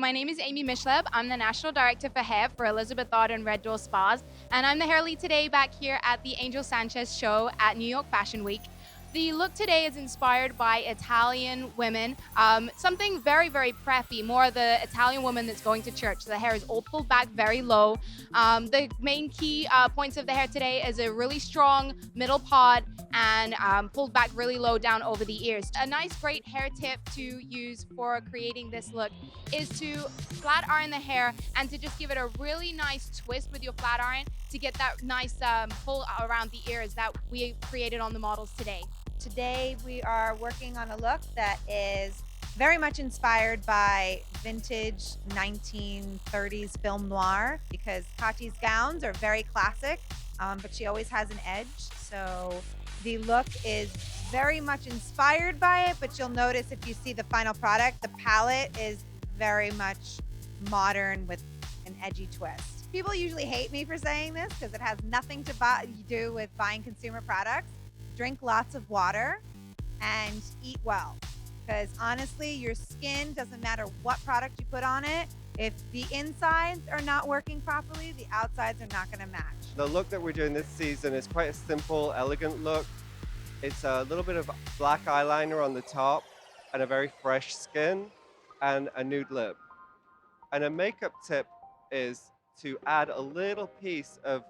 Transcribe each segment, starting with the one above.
my name is Amy Mishleb. I'm the National Director for Hair for Elizabeth Arden Red Door Spas, and I'm the hair lead today back here at the Angel Sanchez show at New York Fashion Week. The look today is inspired by Italian women, something very, very preppy, more the Italian woman that's going to church. The hair is all pulled back very low. The main key points of the hair today is a really strong middle part and pulled back really low down over the ears. A nice, great hair tip to use for creating this look is to flat iron the hair and to just give it a really nice twist with your flat iron to get that nice pull around the ears that we created on the models today. Today we are working on a look that is very much inspired by vintage 1930s film noir because Kati's gowns are very classic, but she always has an edge. So the look is very much inspired by it, but you'll notice if you see the final product, the palette is very much modern with an edgy twist. People usually hate me for saying this because it has nothing to do with buying consumer products. Drink lots of water and eat well. Because honestly, your skin doesn't matter what product you put on it. If the insides are not working properly, the outsides are not going to match. The look that we're doing this season is quite a simple, elegant look. It's a little bit of black eyeliner on the top and a very fresh skin and a nude lip. And a makeup tip is to add a little piece of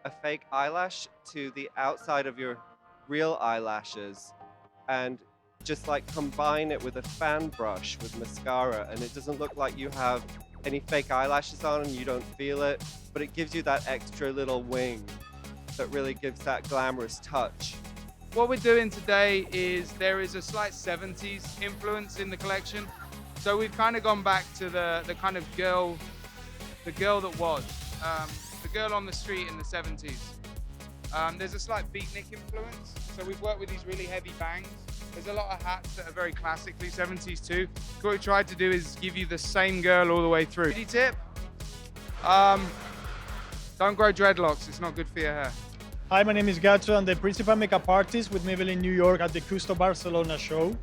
a fake eyelash to the outside of your real eyelashes and just like combine it with a fan brush with mascara, and it doesn't look like you have any fake eyelashes on and you don't feel it, but it gives you that extra little wing that really gives that glamorous touch. What we're doing today is there is a slight 70s influence in the collection. So we've kind of gone back to the kind of girl, the girl that was, the girl on the street in the 70s. There's a slight beatnik influence, so we've worked with these really heavy bangs. There's a lot of hats that are very classically 70s too. What we tried to do is give you the same girl all the way through. Beauty tip, don't grow dreadlocks, it's not good for your hair. Hi, my name is Gacho. I'm the principal makeup artist with Maybelline New York at the Custo Barcelona show.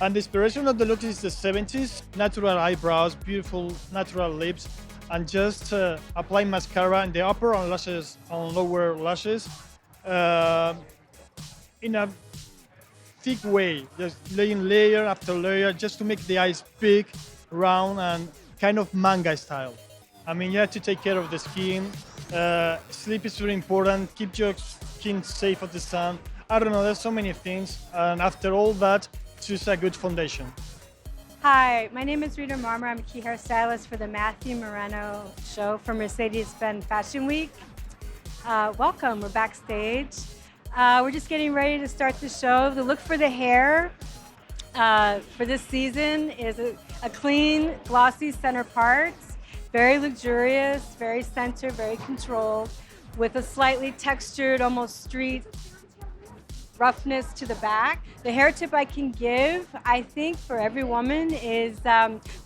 And the inspiration of the look is the 70s, natural eyebrows, beautiful natural lips, and just apply mascara in the upper and lashes, on lower lashes, in a thick way, just laying layer after layer, just to make the eyes big, round, and kind of manga style. I mean, you have to take care of the skin. Sleep is very important. Keep your skin safe of the sun. I don't know, there's so many things. And after all that, choose a good foundation. Hi, my name is Rita Marmer. I'm a key hairstylist for the Matthew Moreno show for Mercedes-Benz Fashion Week. Welcome, we're backstage. We're just getting ready to start the show. The look for the hair for this season is a clean, glossy center parts, very luxurious, very centered, very controlled, with a slightly textured, almost street roughness to the back. The hair tip I can give, I think, for every woman is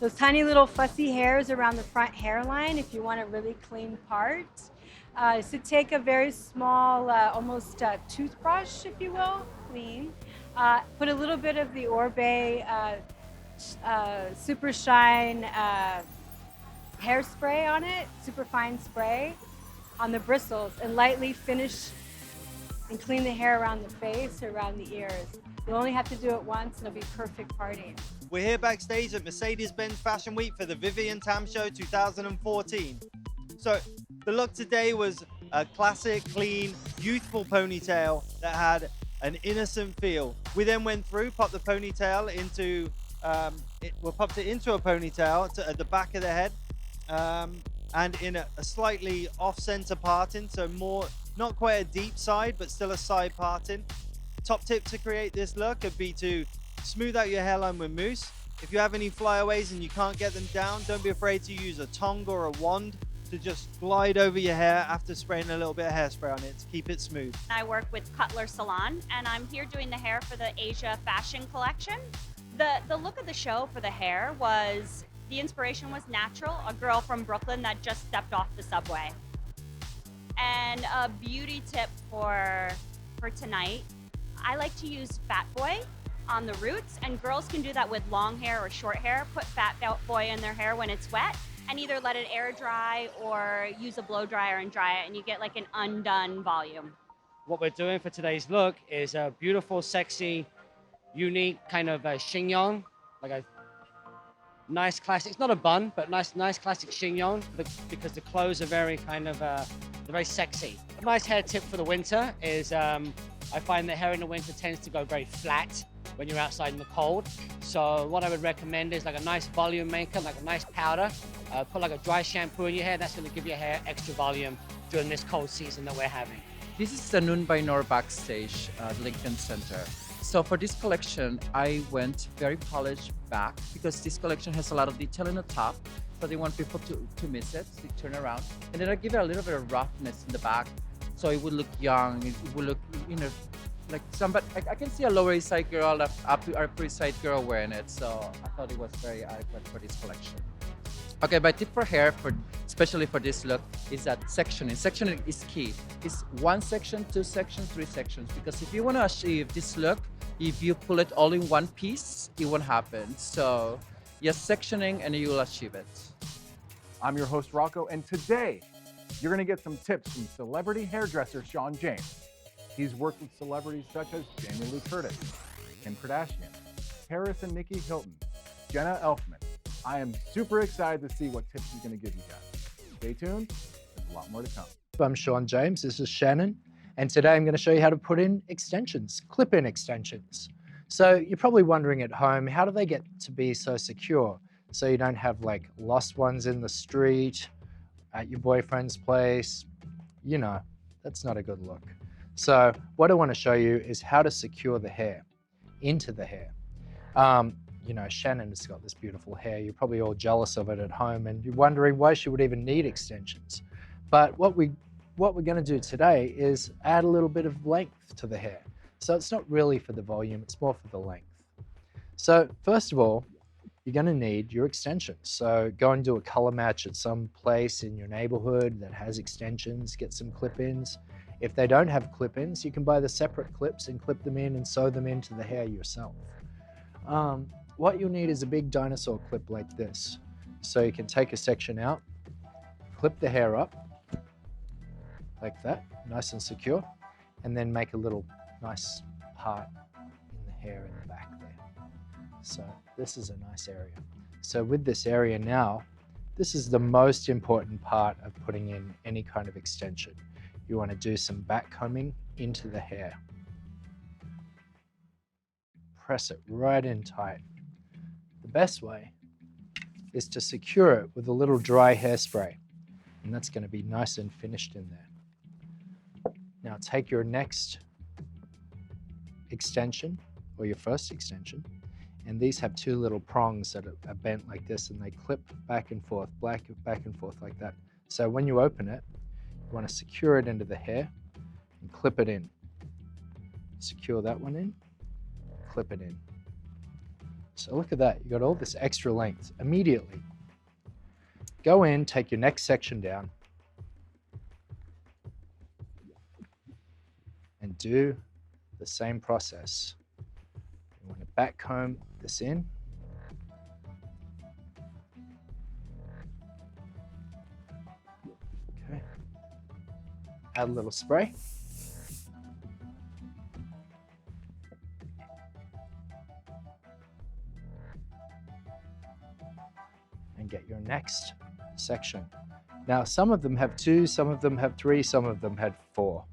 those tiny little fussy hairs around the front hairline if you want a really clean part. So take a very small, almost toothbrush, if you will, clean. Put a little bit of the Orbe Super Shine hairspray on it, super fine spray, on the bristles, and lightly finish and clean the hair around the face or around the ears. You'll only have to do it once and it'll be perfect partying. We're here backstage at Mercedes-Benz Fashion Week for the Vivienne Tam Show 2014. So the look today was a classic, clean, youthful ponytail that had an innocent feel. We then went through, popped the ponytail into, popped it into a ponytail at the back of the head, and in a slightly off-center parting, so more, not quite a deep side, but still a side parting. Top tip to create this look would be to smooth out your hairline with mousse. If you have any flyaways and you can't get them down, don't be afraid to use a tongue or a wand to just glide over your hair after spraying a little bit of hairspray on it to keep it smooth. I work with Cutler Salon, and I'm here doing the hair for the Asia Fashion Collection. The look of the show for the hair was, the inspiration was natural, a girl from Brooklyn that just stepped off the subway. And a beauty tip for tonight, I like to use Fat Boy on the roots, and girls can do that with long hair or short hair. Put Fat Boy in their hair when it's wet, and either let it air dry or use a blow dryer and dry it, and you get like an undone volume. What we're doing for today's look is a beautiful, sexy, unique kind of chignon, like a nice classic. It's not a bun, but nice classic chignon because the clothes are very kind of they're very sexy. A nice hair tip for the winter is I find that hair in the winter tends to go very flat when you're outside in the cold. So what I would recommend is like a nice volume maker, like a nice powder. Put like a dry shampoo in your hair. That's going to give your hair extra volume during this cold season that we're having. This is Sanun by Nor backstage at Lincoln Center. So for this collection, I went very polished back because this collection has a lot of detail in the top. So they want people to miss it, to turn around. And then I give it a little bit of roughness in the back. So it would look young, it would look, like somebody, I can see a Lower East Side girl, or Upper East Side girl wearing it. So I thought it was very adequate for this collection. Okay, my tip for hair, especially for this look, is that sectioning. Sectioning is key. It's 1 section, 2 sections, 3 sections. Because if you want to achieve this look, if you pull it all in one piece, it won't happen. So, yes, sectioning and you will achieve it. I'm your host, Rocco, and today you're going to get some tips from celebrity hairdresser Sean James. He's worked with celebrities such as Jamie Lee Curtis, Kim Kardashian, Paris and Nikki Hilton, Jenna Elfman. I am super excited to see what tips he's going to give you guys. Stay tuned, there's a lot more to come. I'm Sean James, this is Shannon, and today I'm going to show you how to put in extensions, clip-in extensions. So you're probably wondering at home, how do they get to be so secure? So you don't have like lost ones in the street, at your boyfriend's place, that's not a good look. So what I want to show you is how to secure the hair into the hair. Shannon has got this beautiful hair. You're probably all jealous of it at home and you're wondering why she would even need extensions. But what we're going to do today is add a little bit of length to the hair. So it's not really for the volume, it's more for the length. So first of all, you're going to need your extensions. So go and do a color match at some place in your neighborhood that has extensions, get some clip-ins. If they don't have clip-ins, you can buy the separate clips and clip them in and sew them into the hair yourself. What you'll need is a big dinosaur clip like this. So you can take a section out, clip the hair up like that, nice and secure, and then make a little nice part in the hair in the back there. So this is a nice area. So with this area now, this is the most important part of putting in any kind of extension. You want to do some back combing into the hair. Press it right in tight. The best way is to secure it with a little dry hairspray, and that's going to be nice and finished in there. Now take your next extension, or your first extension, and these have 2 little prongs that are bent like this, and they clip back and forth like that. So when you open it, you want to secure it into the hair and clip it in. Secure that one in, clip it in. So look at that, you got all this extra length immediately. Go in, take your next section down, and do the same process. You want to back comb this in. Okay. Add a little spray. And get your next section. Now, some of them have 2, some of them have 3, some of them had 4.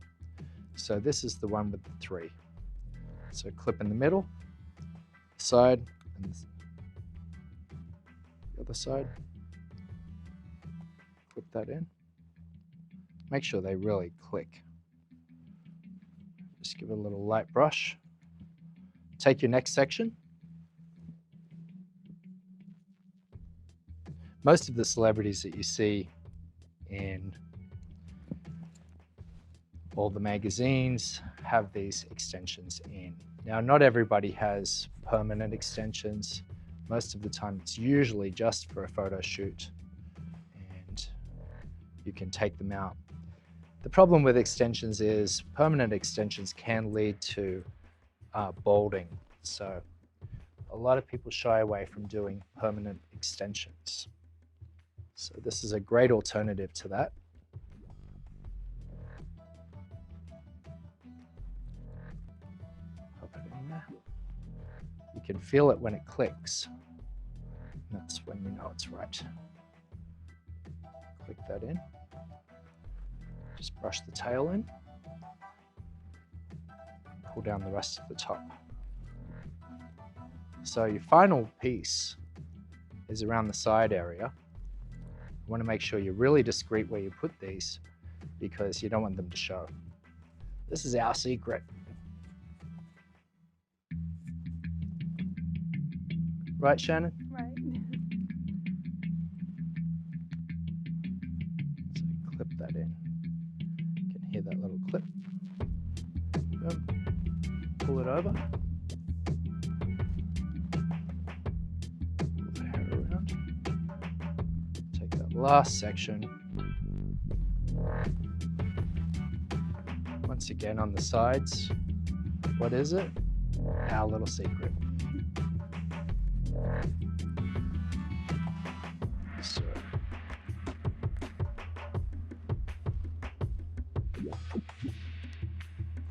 So this is the one with the 3. So clip in the middle, side, and the other side. Clip that in. Make sure they really click. Just give it a little light brush. Take your next section. Most of the celebrities that you see in all the magazines have these extensions in. Now, not everybody has permanent extensions. Most of the time, it's usually just for a photo shoot, and you can take them out. The problem with extensions is permanent extensions can lead to balding. So a lot of people shy away from doing permanent extensions. So this is a great alternative to that. Pop it in there. You can feel it when it clicks. That's when you know it's right. Click that in. Just brush the tail in. Pull down the rest of the top. So your final piece is around the side area. You want to make sure you're really discreet where you put these because you don't want them to show. This is our secret. Right, Shannon? Right. So clip that in. You can hear that little clip. Boom. Pull it over. Pull the hair around. Take that last section. Once again on the sides. What is it? Our little secret. So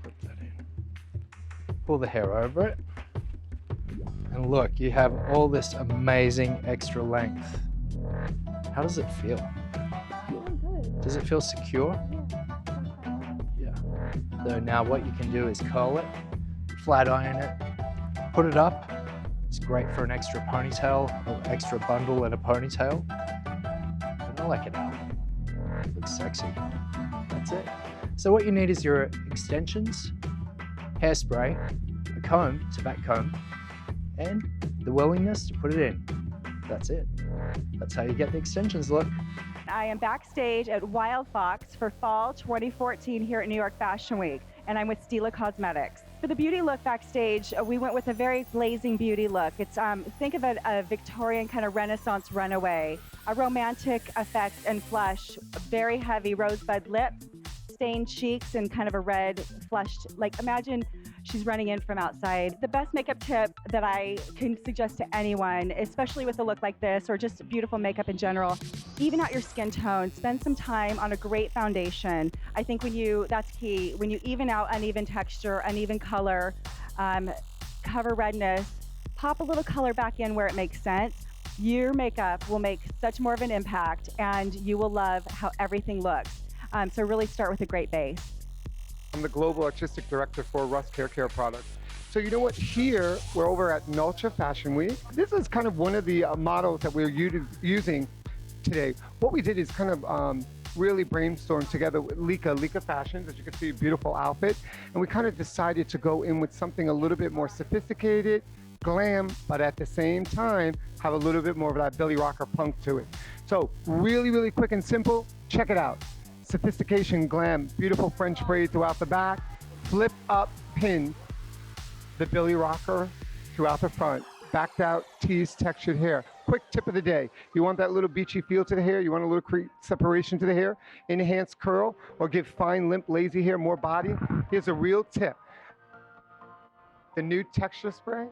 clip that in. Pull the hair over it. And look, you have all this amazing extra length. How does it feel? Good. Does it feel secure? Yeah. So now what you can do is curl it, flat iron it, put it up. It's great for an extra ponytail or extra bundle and a ponytail. But I like it out. It looks sexy. That's it. So what you need is your extensions, hairspray, a comb, tobacco comb, and the willingness to put it in. That's it. That's how you get the extensions look. I am backstage at Wild Fox for Fall 2014 here at New York Fashion Week, and I'm with Stila Cosmetics. For the beauty look backstage, we went with a very blazing beauty look. It's think of it a Victorian kind of Renaissance runaway, a romantic effect and flush, very heavy rosebud lips, stained cheeks, and kind of a red flushed, like imagine she's running in from outside. The best makeup tip that I can suggest to anyone, especially with a look like this or just beautiful makeup in general, even out your skin tone, spend some time on a great foundation. I think that's key. When you even out uneven texture, uneven color, cover redness, pop a little color back in where it makes sense, your makeup will make such more of an impact and you will love how everything looks. So really start with a great base. I'm the Global Artistic Director for Rust Hair Care Products. So you know what, here we're over at NULCHA Fashion Week. This is kind of one of the models that we're using today. What we did is kind of really brainstorm together with Lika Fashions, as you can see, a beautiful outfit. And we kind of decided to go in with something a little bit more sophisticated, glam, but at the same time, have a little bit more of that Billy Rocker punk to it. So really, really quick and simple, check it out. Sophistication glam, beautiful French braid throughout the back, flip up pin, the Billy Rocker throughout the front, backed out teased textured hair. Quick tip of the day, you want that little beachy feel to the hair, you want a little separation to the hair, enhanced curl, or give fine, limp, lazy hair more body. Here's a real tip. The new texture spray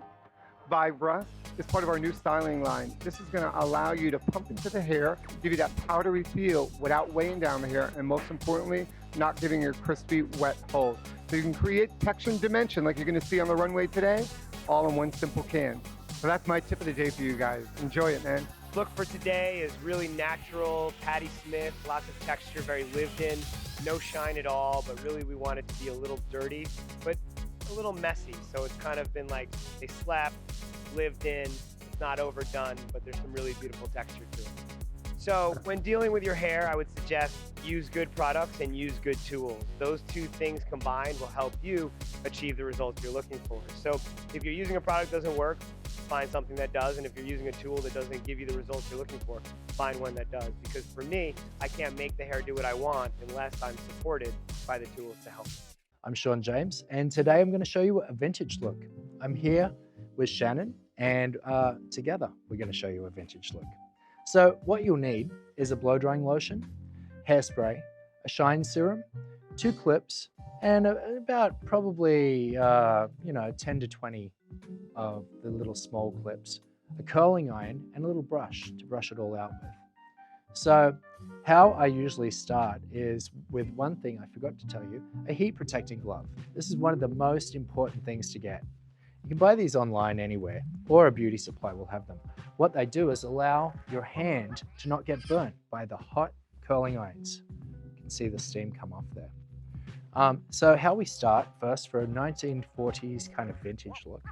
by Rust is part of our new styling line. This is gonna allow you to pump into the hair, give you that powdery feel without weighing down the hair, and most importantly, not giving your crispy, wet hold. So you can create texture and dimension like you're gonna see on the runway today, all in one simple can. So that's my tip of the day for you guys. Enjoy it, man. Look for today is really natural, Patti Smith, lots of texture, very lived in, no shine at all, but really we want it to be a little dirty, but a little messy. So it's kind of been like they slept, lived in, it's not overdone, but there's some really beautiful texture to it. So when dealing with your hair, I would suggest use good products and use good tools. Those two things combined will help you achieve the results you're looking for. So if you're using a product that doesn't work, find something that does. And if you're using a tool that doesn't give you the results you're looking for, find one that does. Because for me, I can't make the hair do what I want unless I'm supported by the tools to help. I'm Sean James, and today I'm going to show you a vintage look. I'm here with Shannon, and together we're going to show you a vintage look. So what you'll need is a blow-drying lotion, hairspray, a shine serum, 2 clips, and about probably 10 to 20 of the little small clips, a curling iron, and a little brush to brush it all out with. So how I usually start is with one thing I forgot to tell you, a heat protecting glove. This is one of the most important things to get. You can buy these online anywhere, or a beauty supply will have them. What they do is allow your hand to not get burnt by the hot curling irons. You can see the steam come off there. So how we start first for a 1940s kind of vintage look.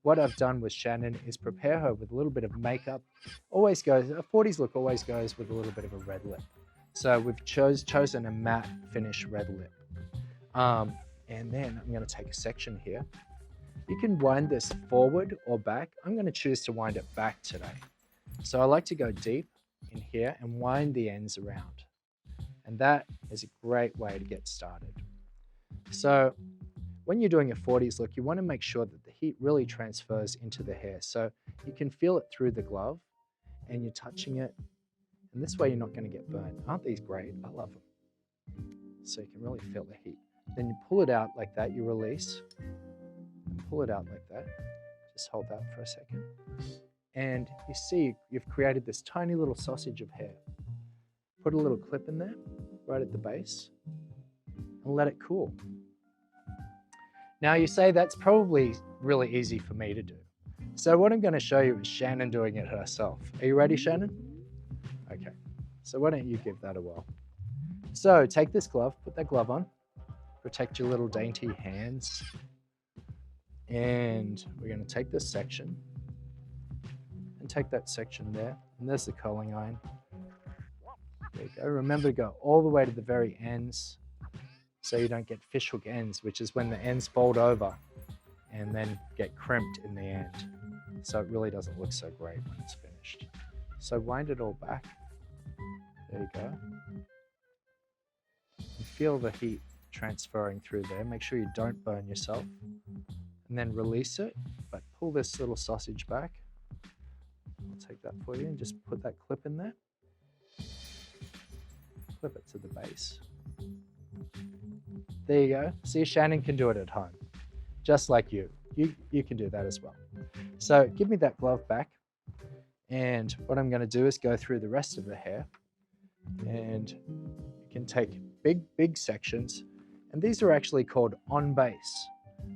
What I've done with Shannon is prepare her with a little bit of makeup. Always goes, a 40s look always goes with a little bit of a red lip. So we've chosen a matte finish red lip. And then I'm going to take a section here. You can wind this forward or back. I'm going to choose to wind it back today. So I like to go deep in here and wind the ends around. And that is a great way to get started. So when you're doing a 40s look, you want to make sure that the heat really transfers into the hair. So you can feel it through the glove and you're touching it. And this way you're not going to get burnt. Aren't these great? I love them. So you can really feel the heat. Then you pull it out like that, you release. And pull it out like that. Just hold that for a second. And you see you've created this tiny little sausage of hair. Put a little clip in there, right at the base, and let it cool. Now you say that's probably really easy for me to do. So what I'm going to show you is Shannon doing it herself. Are you ready, Shannon? Okay, so why don't you give that a whirl. So take this glove, put that glove on, protect your little dainty hands. And we're going to take this section and take that section there. And there's the curling iron. There you go. Remember to go all the way to the very ends so you don't get fishhook ends, which is when the ends fold over and then get crimped in the end. So it really doesn't look so great when it's finished. So wind it all back. There you go. And feel the heat transferring through there. Make sure you don't burn yourself. And then release it, but pull this little sausage back. I'll take that for you and just put that clip in there. Clip it to the base. There you go. See, Shannon can do it at home, just like you. You can do that as well. So give me that glove back. And what I'm going to do is go through the rest of the hair. And you can take big sections. And these are actually called on base.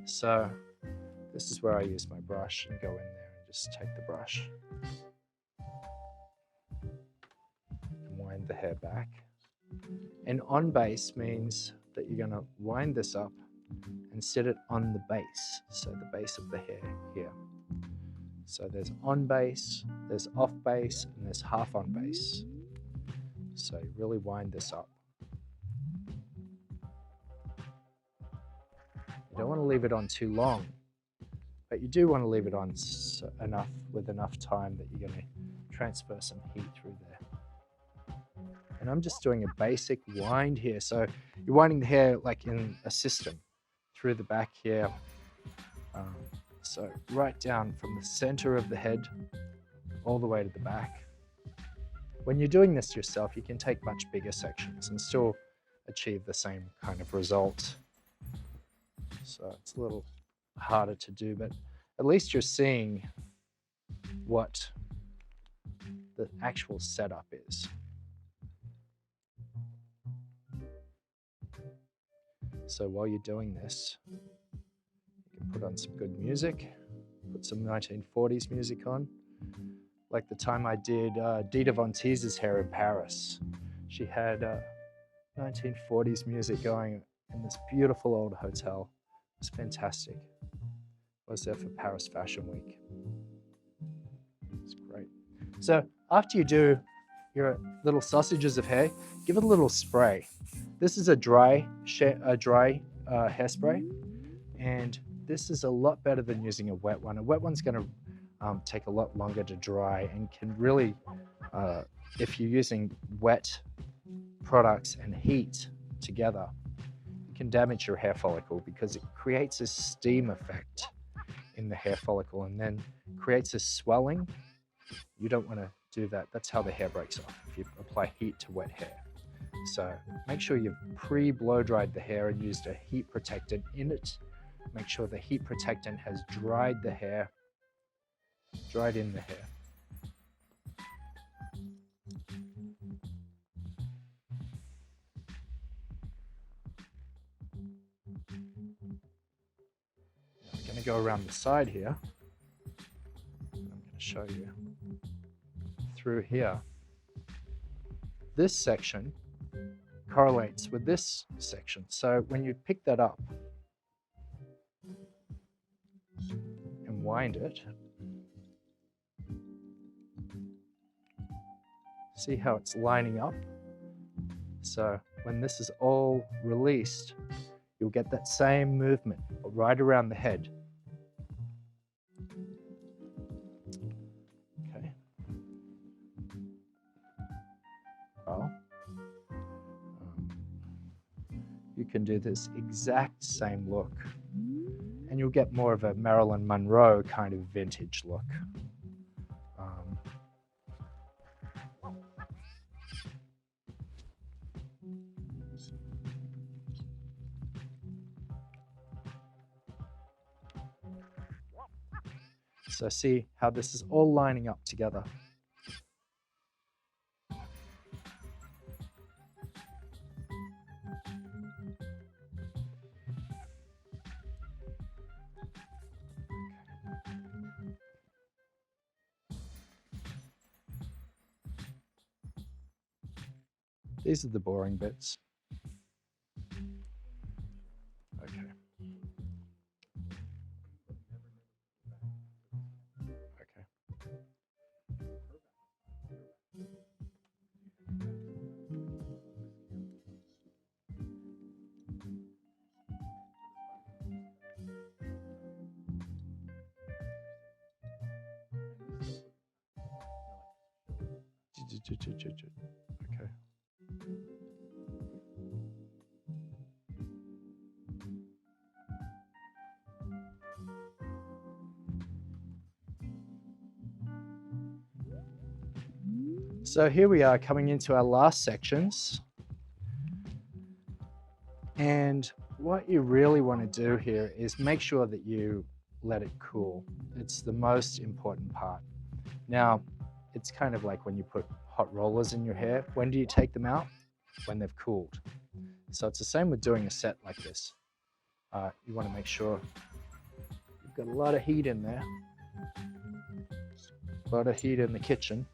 So this is where I use my brush and go in there and just take the brush and wind the hair back. And on base means that you're going to wind this up and sit it on the base, so the base of the hair here. So there's on base, there's off base, and there's half on base. So you really wind this up. You don't want to leave it on too long, but you do want to leave it on with enough time that you're going to transfer some heat through there. And I'm just doing a basic wind here. So you're winding the hair like in a system through the back here. So right down from the center of the head all the way to the back. When you're doing this yourself, you can take much bigger sections and still achieve the same kind of result. So it's a little harder to do, but at least you're seeing what the actual setup is. So while you're doing this, you can put on some good music, put some 1940s music on. Like the time I did Dita Von Teese's hair in Paris. She had 1940s music going in this beautiful old hotel. It was fantastic. I was there for Paris Fashion Week. It's great. So after you do your little sausages of hair, give it a little spray. This is a dry hairspray, and this is a lot better than using a wet one. A wet one's going to take a lot longer to dry and can really, if you're using wet products and heat together, it can damage your hair follicle because it creates a steam effect in the hair follicle and then creates a swelling. You don't want to do that. That's how the hair breaks off, if you apply heat to wet hair. So make sure you've pre-blow dried the hair and used a heat protectant in it. Make sure the heat protectant has dried the hair dried in the hair. I'm going to go around the side here. I'm going to show you through here. This section correlates with this section. So when you pick that up and wind it, see how it's lining up? So when this is all released, you'll get that same movement right around the head. Okay. Well, you can do this exact same look, and you'll get more of a Marilyn Monroe kind of vintage look. So see how this is all lining up together. These are the boring bits. Okay. Okay. So here we are coming into our last sections. And what you really want to do here is make sure that you let it cool. It's the most important part. Now, it's kind of like when you put hot rollers in your hair. When do you take them out? When they've cooled. So it's the same with doing a set like this. You want to make sure you've got a lot of heat in there. A lot of heat in the kitchen.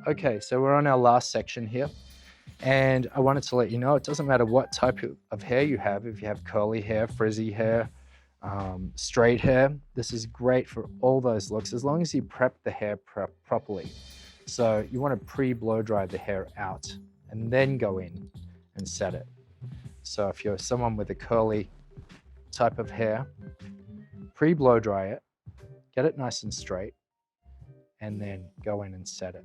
Okay, so we're on our last section here. And I wanted to let you know, it doesn't matter what type of hair you have. If you have curly hair, frizzy hair, straight hair, this is great for all those looks, as long as you prep the hair properly. So you want to pre-blow dry the hair out and then go in and set it. So if you're someone with a curly type of hair, pre-blow dry it, get it nice and straight, and then go in and set it.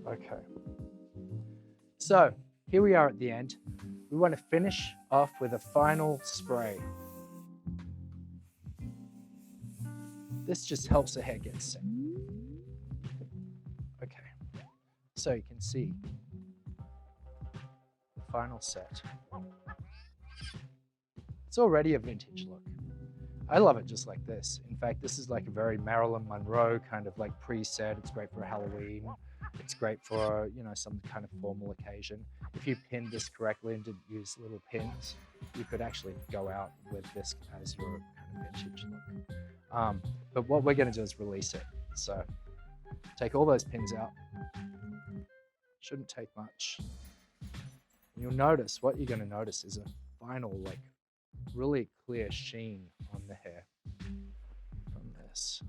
Okay. So here we are at the end. We want to finish off with a final spray. This just helps the hair get set. Okay. So you can see the final set. It's already a vintage look. I love it just like this. In fact, this is like a very Marilyn Monroe kind of like preset. It's great for Halloween. It's great for, you know, some kind of formal occasion. If you pinned this correctly and didn't use little pins, you could actually go out with this as your kind of vintage look. But what we're going to do is release it. So take all those pins out. Shouldn't take much. You'll notice, what you're going to notice is a final, like, really clear sheen on the hair from this.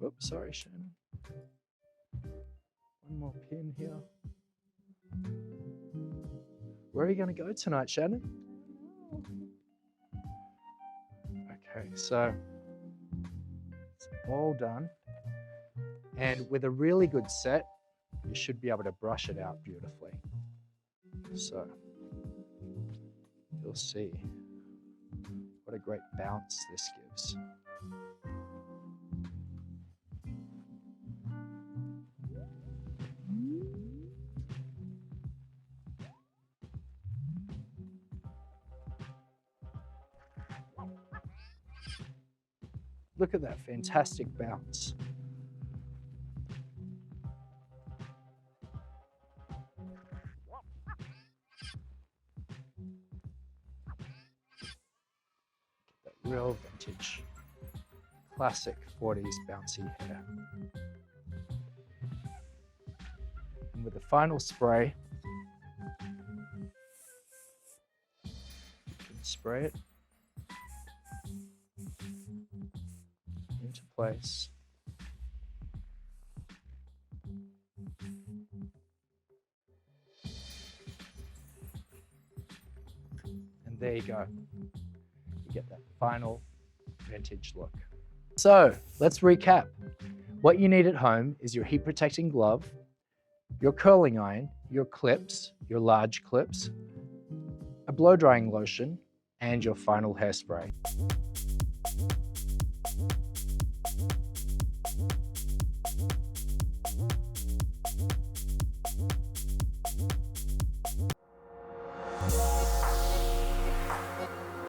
Oops, sorry, Shannon. One more pin here. Where are you going to go tonight, Shannon? Okay, so it's all done. And with a really good set, you should be able to brush it out beautifully. So You'll see what a great bounce this gives. Look at that fantastic bounce. That real vintage, classic 40s bouncy hair. And with the final spray, you can spray it into place. And there you go. You get that final vintage look. So let's recap. What you need at home is your heat protecting glove, your curling iron, your clips, your large clips, a blow drying lotion, and your final hairspray.